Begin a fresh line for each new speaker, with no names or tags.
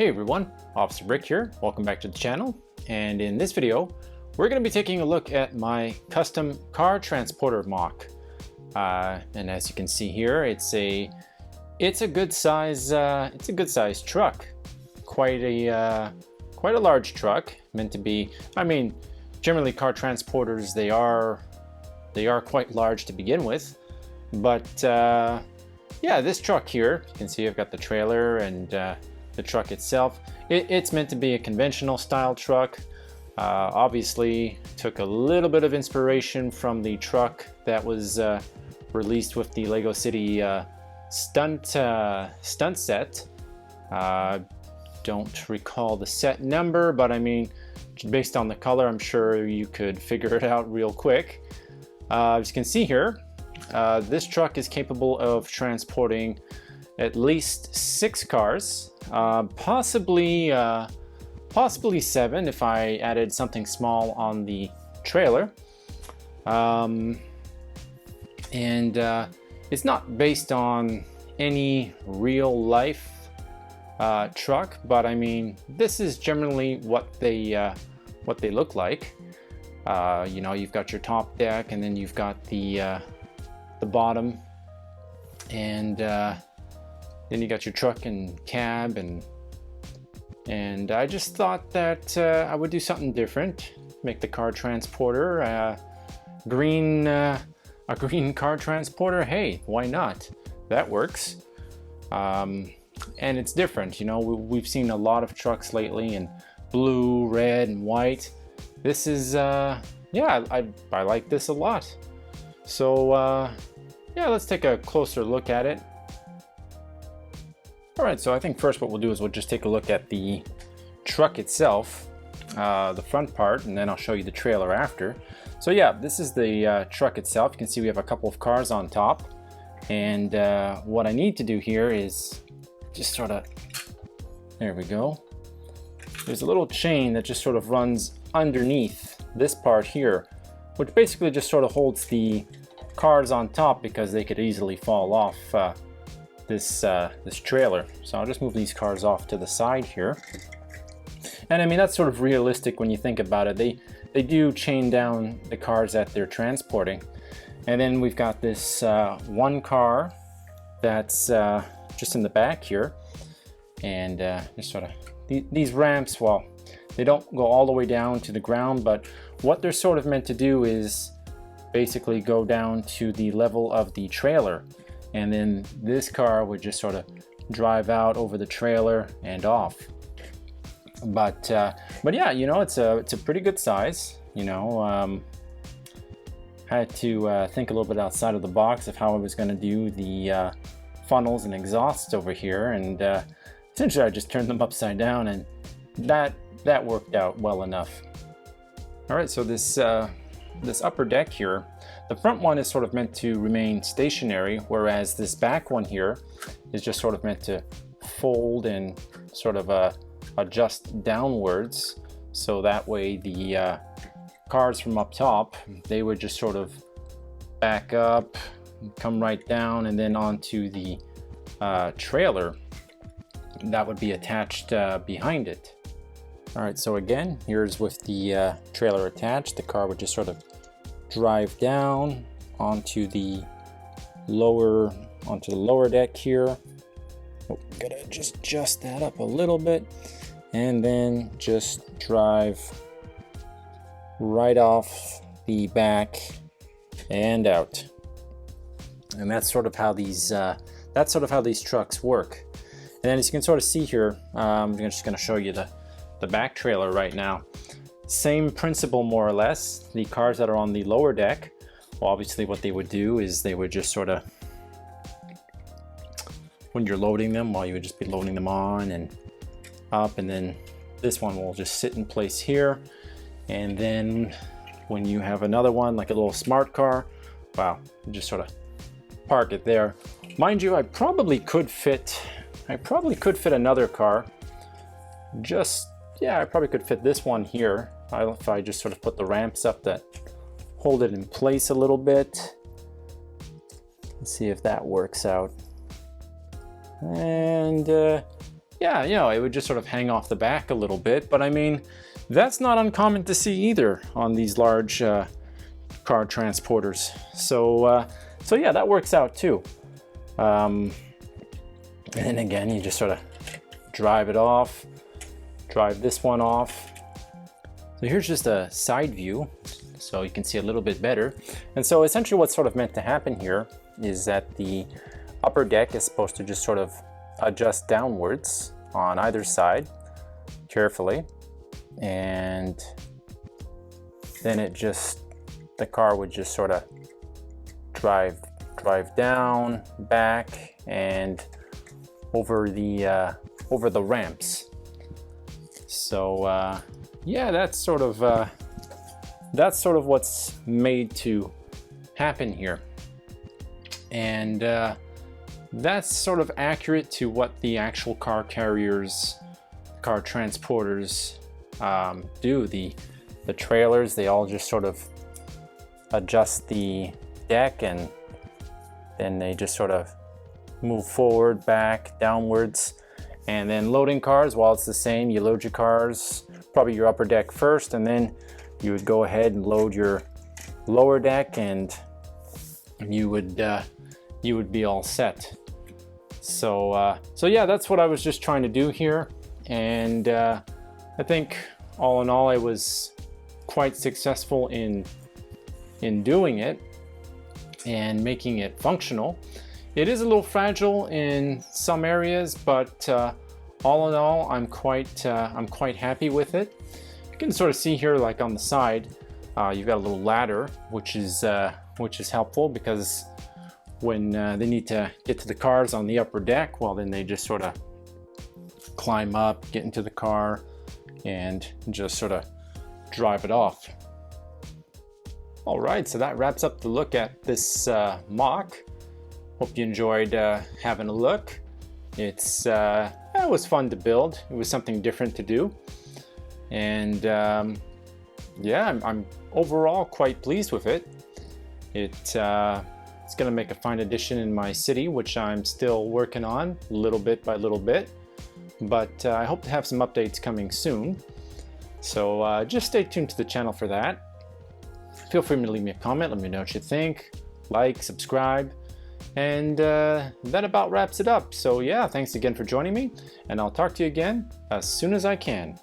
Hey everyone, Officer Brick here. Welcome back to the channel. And in this video, we're going to be taking a look at my custom car transporter MOC. And as you can see here, it's a good size truck. Quite a large truck, meant to be. I mean, generally car transporters they are quite large to begin with, but yeah, this truck here, you can see I've got the trailer and the truck itself. It's meant to be a conventional style truck. Obviously took a little bit of inspiration from the truck that was released with the Lego City stunt set. Don't recall the set number, but I mean, based on the color, I'm sure you could figure it out real quick. As you can see here, this truck is capable of transporting at least 6 cars, possibly 7 if I added something small on the trailer. And it's not based on any real life truck, but I mean, this is generally what they look like. You know, you've got your top deck, and then you've got the bottom, and then you got your truck and cab, and I just thought that I would do something different, make the car transporter a green car transporter. Hey, why not? That works. And it's different. You know, we've seen a lot of trucks lately in blue, red, and white. This is yeah, I like this a lot. So yeah, let's take a closer look at it. All right, so I think first what we'll do is we'll just take a look at the truck itself, the front part, and then I'll show you the trailer after. So yeah, this is the truck itself. You can see we have a couple of cars on top, and what I need to do here is just sort of, there we go. There's a little chain that just sort of runs underneath this part here, which basically just sort of holds the cars on top because they could easily fall off this trailer. So I'll just move these cars off to the side here. And I mean, that's sort of realistic when you think about it. They do chain down the cars that they're transporting. And then we've got this one car that's just in the back here. And just sort of, these ramps, well, they don't go all the way down to the ground, but what they're sort of meant to do is basically go down to the level of the trailer. And then this car would just sort of drive out over the trailer and off. But yeah, you know, it's a pretty good size. You know, had to think a little bit outside of the box of how I was going to do the funnels and exhausts over here, and essentially I just turned them upside down, and that worked out well enough. All right, so this upper deck here, the front one is sort of meant to remain stationary, whereas this back one here is just sort of meant to fold and sort of adjust downwards, so that way the cars from up top, they would just sort of back up, come right down, and then onto the trailer that would be attached behind it. All right, so again, here's with the trailer attached. The car would just sort of drive down onto the lower deck here. Oh, gotta just adjust that up a little bit, and then just drive right off the back and out. And that's sort of how these trucks work. And then as you can sort of see here, I'm just going to show you the back trailer right now. Same principle more or less. The cars that are on the lower deck, well, obviously what they would do is they would just sort of, when you're loading them, well, you would just be loading them on and up, and then this one will just sit in place here. And then when you have another one, like a little smart car, wow, you just sort of park it there. Mind you, I probably could fit another car. Yeah, I probably could fit this one here if I just sort of put the ramps up that hold it in place a little bit. Let's see if that works out. And yeah, you know, it would just sort of hang off the back a little bit. But I mean, that's not uncommon to see either on these large car transporters. So yeah, that works out too. And then again, you just sort of drive it off, drive this one off. So here's just a side view, so you can see a little bit better. And so essentially what's sort of meant to happen here is that the upper deck is supposed to just sort of adjust downwards on either side carefully, and then the car would just sort of drive down, back, and over the ramps. So yeah, that's sort of what's made to happen here, and that's sort of accurate to what the actual car carriers, car transporters do. The trailers, they all just sort of adjust the deck, and then they just sort of move forward, back, downwards. And then loading cars, well, it's the same. You load your cars, probably your upper deck first, and then you would go ahead and load your lower deck, and you would be all set. So yeah, that's what I was just trying to do here, and I think all in all, I was quite successful in doing it and making it functional. It is a little fragile in some areas, but all in all, I'm quite happy with it. You can sort of see here, like on the side, you've got a little ladder, which is helpful, because when they need to get to the cars on the upper deck, well, then they just sort of climb up, get into the car, and just sort of drive it off. All right, so that wraps up the look at this MOC. Hope you enjoyed having a look. It was fun to build. It was something different to do, and yeah, I'm overall quite pleased with it. It's going to make a fine addition in my city, which I'm still working on little bit by little bit, but I hope to have some updates coming soon. So just stay tuned to the channel for that. Feel free to leave me a comment, let me know what you think, like, subscribe, and that about wraps it up. So yeah, thanks again for joining me, and I'll talk to you again as soon as I can.